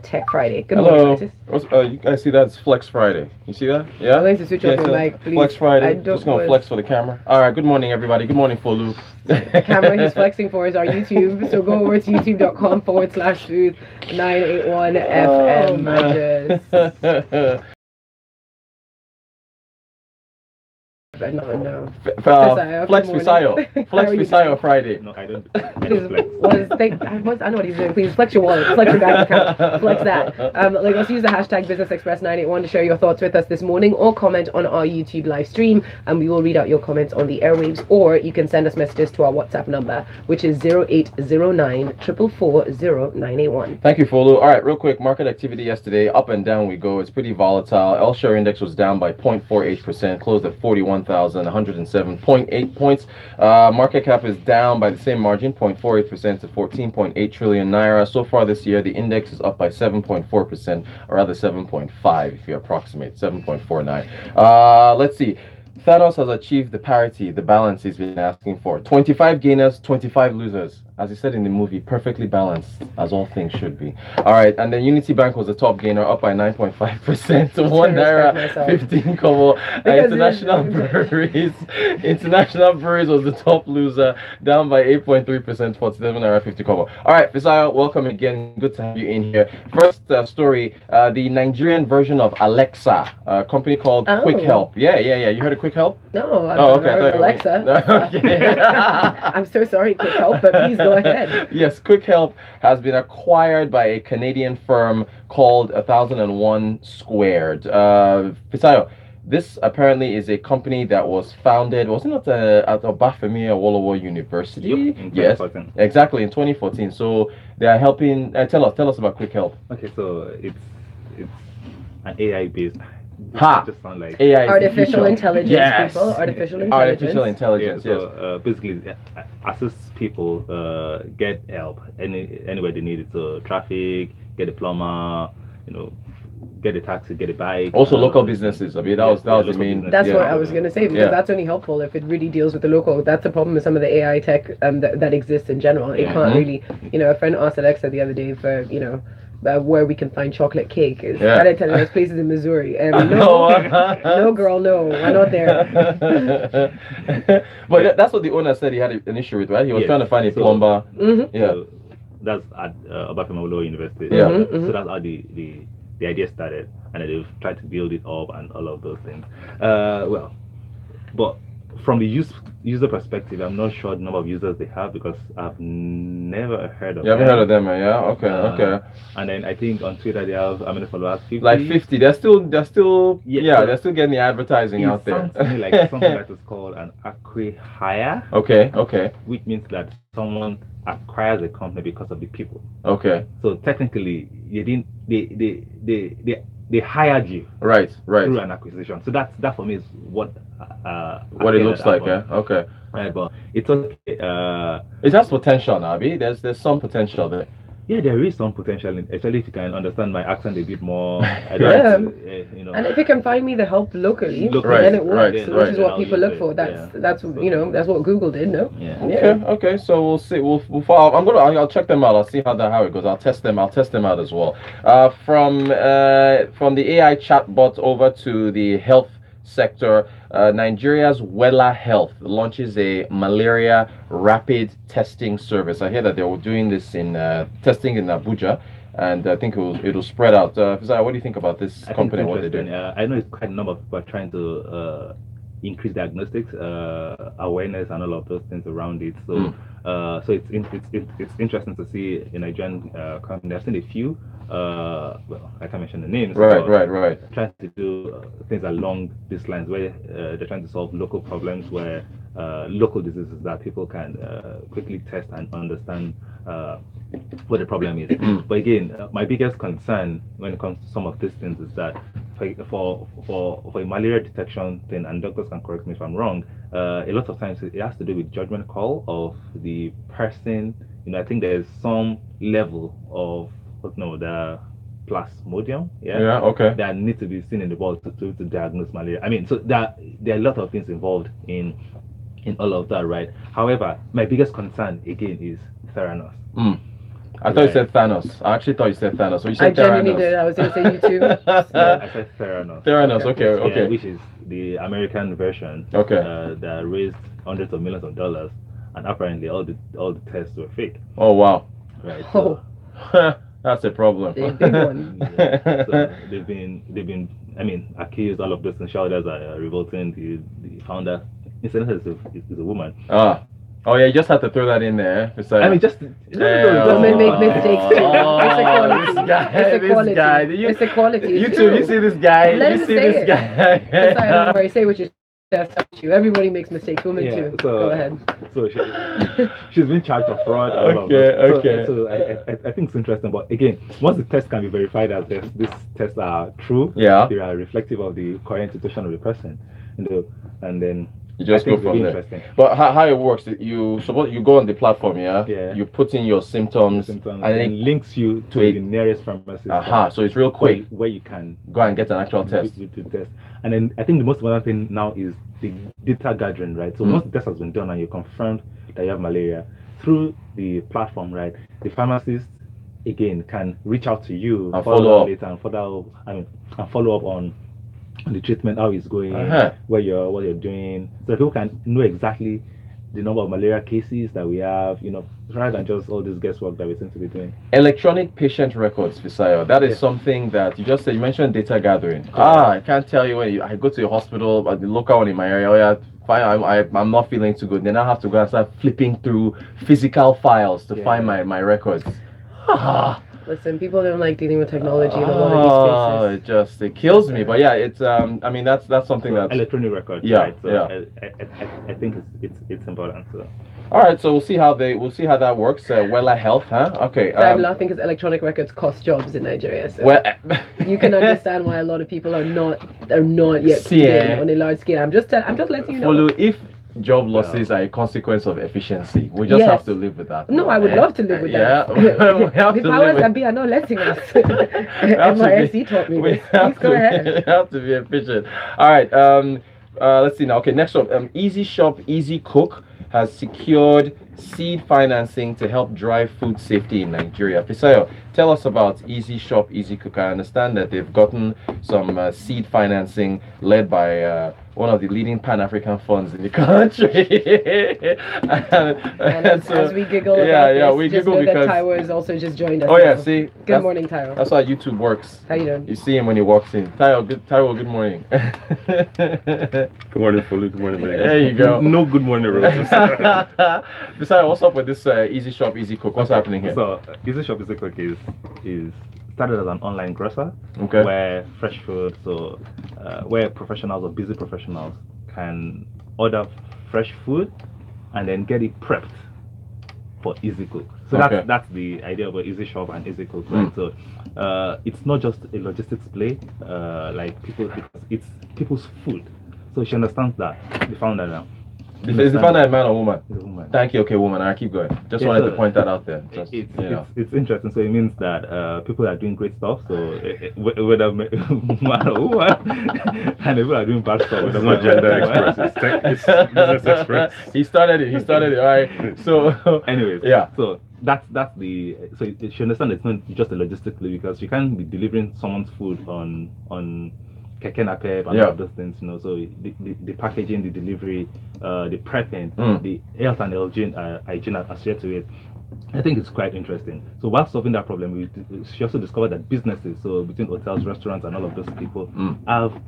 Tech Friday. Good morning, Hello. guys. You guys see that? It's Flex Friday. You see that? I'm Yeah? going to switch off your mic, please. Flex I Friday. Just don't gonna was flex for the camera. Alright, good morning everybody. Good morning, Folu. the camera he's flexing for is our YouTube. So go over to youtube.com/food 981 Oh FM. man. No. Flex Fisayo. Flex Fisayo Friday. No, I don't. Please, I know what he's doing. Please flex your wallet, flex your bank account, flex that. Let's use the hashtag BusinessExpress981 to share your thoughts with us this morning, or comment on our YouTube live stream, and we will read out your comments on the airwaves. Or you can send us messages to our WhatsApp number, which is 0809 444 0981. Thank you, Folu. All right, real quick. Market activity yesterday, up and down we go. It's pretty volatile. L-share index was down by 0.48%, closed at 41,107.8 points. Market cap is down by the same margin, 0.48% to 14.8 trillion naira. So far this year, the index is up by 7.4%, or rather 7.5 if you approximate, 7.49. Let's see. Thanos has achieved the parity, the balance he's been asking for. 25 gainers, 25 losers. As he said in the movie, perfectly balanced, as all things should be. All right, and then Unity Bank was the top gainer, up by 9.5% to 1 naira 15 kobo. International Breweries was the top loser, down by 8.3%, 47 naira 50 kobo. All right, Fisayo, welcome again. Good to have you in here. First story: the Nigerian version of Alexa, a company called QuickHelp. Yeah. You heard of QuickHelp? No, I've Oh, okay. heard of Alexa. Okay. I'm so sorry, QuickHelp, but please go ahead. Yes, QuickHelp has been acquired by a Canadian firm called 1001 Squared. Fisayo, this apparently is a company that was founded, wasn't it, at Obafemi Awolowo University? Yep, in Yes, 2014. exactly, in 2014. So they are helping. Tell us about QuickHelp. Okay, so it's an AI based. Ha! Just sound like AI is the Artificial future. intelligence, Yes. people. Artificial Artificial intelligence. intelligence. yeah. Yes. So basically, assist people get help anywhere they need it. So traffic, get a plumber, you know, get a taxi, get a bike. Also, local businesses. I mean, that was the local main. business. That's yeah. what I was going to say, because Yeah. that's only helpful if it really deals with the local. That's the problem with some of the AI tech that exists in general. It Yeah. can't really, a friend asked Alexa the other day for, where we can find chocolate cake. Yeah. Started telling us places in Missouri. No, girl, no, we're not there. But that's what the owner said he had an issue with, right? He was Yes. trying to find a So- plumber. Mhm. Yeah. So that's at Obafemi Awolowo University. Yeah. So that's how the idea started, and then they've tried to build it up and all of those things. But from the user perspective, I'm not sure the number of users they have, because I've never heard of You haven't them. heard of them, man? Yeah. Okay. And then I think on Twitter they have how many followers? 50? Like 50. They're still. Yeah, so they're still getting the advertising It out there. sounds to me like something that is called an acqui-hire, Okay. which means that someone acquires a company because of the people. Okay. So technically, you didn't. They hired you Right. through an acquisition. So that for me is what What it looks like, happened. yeah. Okay. Right, but it's okay. It has potential, Nabi. There's some potential there. Yeah, there is some potential, especially if you can understand my accent a bit more. I don't Yeah. have to, And if it can find me the help locally, Locally, then it works. right, Which right. is what I'll people use look it, for. yeah. That's what Google did. No. Yeah. Okay. So we'll see. We'll follow. I'll check them out. I'll see how it goes. I'll test them out as well. From the AI chatbot over to the health sector, Nigeria's WellaHealth launches a malaria rapid testing service. I hear that they were doing this in testing in Abuja, and I think it'll spread out. Fisayo, what do you think about this I think company it's and what they do? interesting. I know it's quite a number of people are trying to increase diagnostics, awareness, and all of those things around it. So, so it's interesting to see in Nigerian company. I've seen a few. Well, I can't mention the names. Right. Trying to do things along these lines, where they're trying to solve local problems, where local diseases that people can quickly test and understand what the problem is. But again, my biggest concern when it comes to some of these things is that for a malaria detection thing, and doctors can correct me if I'm wrong, a lot of times it has to do with judgment call of the person. I think there's some level of the plasmodium, Okay. that need to be seen in the blood to diagnose malaria. I mean, so there are a lot of things involved in all of that, right? However, my biggest concern again is theranos. I thought you said Thanos. I actually thought you said Thanos. So you I said genuinely Theranos. did. I was going to say YouTube. Yeah, I said Theranos. Theranos. Okay. Yeah, Okay. which is the American version. Okay. That raised hundreds of millions of dollars, and apparently all the tests were fake. Oh wow. Right. Oh. So, That's a problem. The big one. yeah, so they've been accused. All of those shareholders are revolting. The founder, incidentally, is a woman. Ah. Oh yeah, you just have to throw that in there. It's like, Women make mistakes too. This guy. It's This guy. It's equality. You It's too. true. You see this guy. Let You him see say this it. guy. It's like, don't worry, say what you you. Everybody makes mistakes. Women too. Go ahead. So she's been charged of fraud. Okay. So I think it's interesting. But again, once the test can be verified as these tests are true, Yeah. they are reflective of the current situation of the person, and then you just go from there. But how it works? You go on the platform, yeah. You put in your symptoms, and then it links you to the nearest pharmacy. So it's real quick where you can go and get an actual test. And then I think the most important thing now is the data gathering, right? So once the test has been done and you confirmed that you have malaria through the platform, right? The pharmacist again can reach out to you and follow up later and follow up on the treatment, how it's going, what you're doing, so people can know exactly the number of malaria cases that we have, rather than just all this guesswork that we seem to be doing. Electronic patient records, Fisayo. That is something that you mentioned data gathering. I can't tell you when I go to the hospital, the local one in my area. I'm not feeling too good. Then I have to go and start flipping through physical files to find my records. Listen, people don't like dealing with technology in a lot of these spaces. It kills me. But yeah, it's that's something that's electronic record. Yeah, right? So I think it's important. So. All right, so we'll see how that works. WellaHealth, huh? Okay. I'm laughing because electronic records cost jobs in Nigeria. So you can understand why a lot of people are not yet paying on a large scale. I'm just letting you know. Folu, if job losses are a consequence of efficiency, we just have to live with that. No, I would love to live with that. The powers that be are not letting us. NYSC taught me this. Please go ahead. We have to be efficient. All right. Let's see now. Okay, next up. Easyshop Easycook has secured seed financing to help drive food safety in Nigeria. Fisayo, tell us about Easyshop Easycook. I understand that they've gotten some seed financing led by one of the leading Pan-African funds in the country. and so, as we giggle about this, we just giggle know because that Taiwo has also just joined us. Oh yeah, see. Good morning, Taiwo. That's how YouTube works. How you doing? You see him when he walks in. Taiwo, good morning. Good morning, Folu. Good morning, man. There you go. No good morning, Rotus. Besides, what's up with this Easyshop Easycook? What's happening here? So Easyshop Easycook is started as an online grocer, where fresh food, where professionals or busy professionals can order fresh food and then get it prepped for Easycook. So that's the idea about Easyshop and Easycook, right? So it's not just a logistics play, because it's people's food. So she understands that, the founder now. Is the founder a man or woman? It's a woman. Thank you. Okay, woman. I keep going. Just wanted to point that out there. It's interesting. So it means that people are doing great stuff. So whether man or woman, and people are doing bad stuff. It's not gender express. It's business express. He started it. All right. So anyways, So that's the. So she understands it's not just a logistic play, because you can't be delivering someone's food on keke napep and all of those things, So the packaging, the delivery, the prepping, the health and hygiene associated to it, I think it's quite interesting. So while solving that problem, she also discovered that businesses, so between hotels, restaurants, and all of those people, have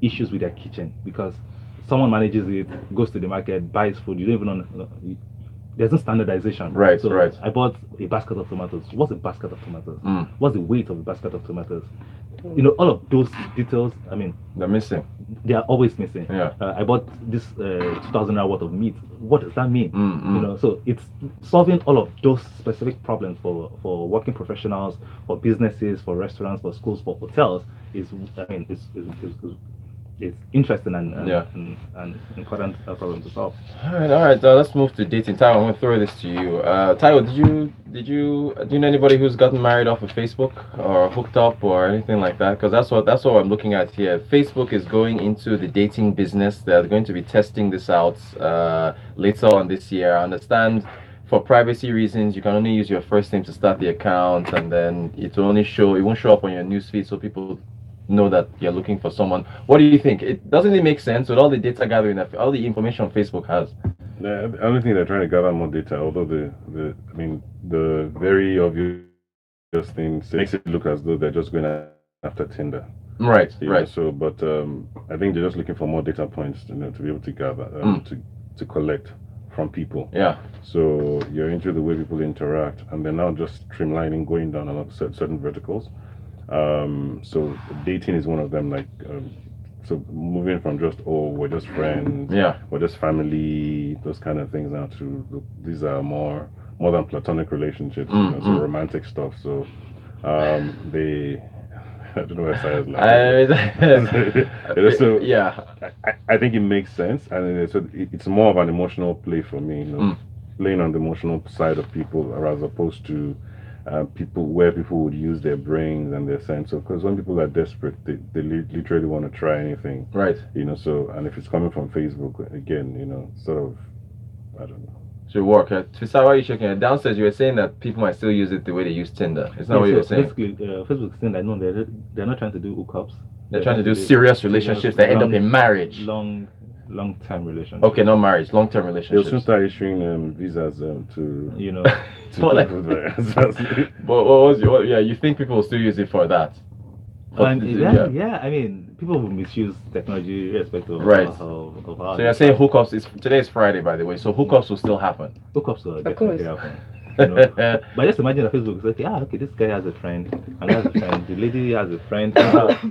issues with their kitchen, because someone manages it, goes to the market, buys food, you don't even know. There's no standardization. Right. I bought a basket of tomatoes. What's a basket of tomatoes? What's the weight of a basket of tomatoes? All of those details, they're missing. They are always missing. I bought this 2,000 naira worth of meat. What does that mean? So it's solving all of those specific problems for working professionals, for businesses, for restaurants, for schools, for hotels. It's interesting and important problem to solve. All right. Let's move to dating. Taiwo, I'm going to throw this to you. Taiwo, do you know anybody who's gotten married off of Facebook or hooked up or anything like that? Because that's what I'm looking at here. Facebook is going into the dating business. They're going to be testing this out later on this year. I understand for privacy reasons, you can only use your first name to start the account, and then it won't show up on your newsfeed, so people know that you're looking for someone. What do you think? Doesn't it make sense with all the data gathering, all the information Facebook has? Yeah, I don't think they're trying to gather more data, although the very obvious thing makes it look as though they're just going after Tinder. Right, right. So, but I think they're just looking for more data points, to be able to gather, to collect from people. Yeah. So you're into the way people interact, and they're now just streamlining, going down a lot of certain verticals. So dating is one of them. Like, so moving from just we're just friends, we're just family, those kind of things now to these are more than platonic relationships, so romantic stuff. So I don't know what I said. So yeah, I think it makes sense, and it's more of an emotional play for me, playing on the emotional side of people, as opposed to people would use their brains and their sense of, because when people are desperate, they literally want to try anything, right? So, and if it's coming from Facebook, again, sort of, I don't know. Should work. Fisayo, why are you shaking it? Downstairs, you were saying that people might still use it the way they use Tinder. It's not what you were saying. Basically, Facebook's saying that no, they're not trying to do hookups. They're trying to do serious relationships that end up in marriage. Long-term relationships. Okay, not marriage, long-term relationships. They'll soon start issuing visas to But you think people will still use it for that? I mean, people will misuse technology irrespective of how. So you're saying hookups? Today is Friday, by the way. So hookups will still happen. Hookups will definitely happen. But just imagine that Facebook is like, okay, this guy has a friend, and has a friend. The lady has a friend. Let's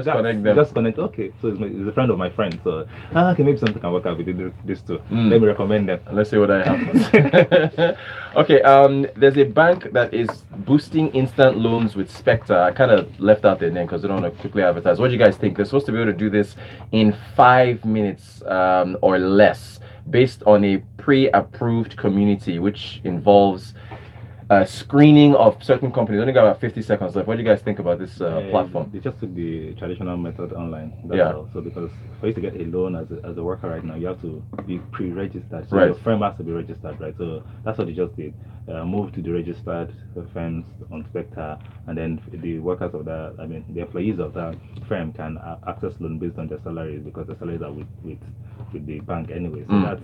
connect them. Just connect. Okay, so it's a friend of my friend. So okay, maybe something can work out with this too. Let me recommend them. Let's see what happens. Okay. There's a bank that is boosting instant loans with Specta. I kind of left out their name because I don't want to quickly advertise. What do you guys think? They're supposed to be able to do this in 5 minutes or less, based on a pre-approved community, which involves screening of certain companies. Only got about 50 seconds left. What do you guys think about this platform? They just took the traditional method online. That's all. So because for you to get a loan as a worker right now, you have to be pre-registered. So your firm has to be registered, right? So that's what they just did. Move to the registered firms on Specta, and then the workers of the employees of that firm can access loan based on their salaries, because the salaries are with the bank anyway. So that's,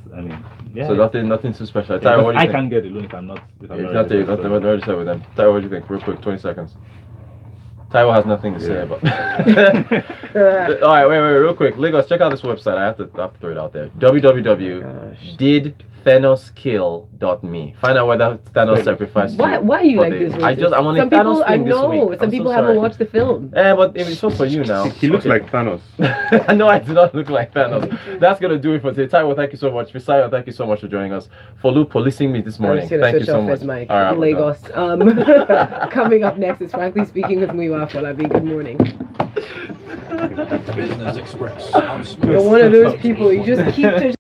So nothing too special. I can't get a loan if I'm not registered with them. Taiwo, what do you think? Real quick, 20 seconds. Taiwo has nothing to say about. All right, wait, real quick. Lagos, check out this website. I have to throw it out there. www.didthanoskill.me. Find out whether Thanos sacrificed. Why are you like this? I'm on a Thanos thing this week. Some people haven't watched the film. But it's just for you now. He looks like Thanos. No, I do not look like Thanos. That's gonna do it for today. Taiwo, thank you so much. Fisayo, thank you so much for joining us. Folu policing me this morning. Thank you so much. Mic. All right, Lagos. Coming up next is Frankly Speaking with Muiwa Folabi. Good morning. Business Express. You're one of those people. You just keep to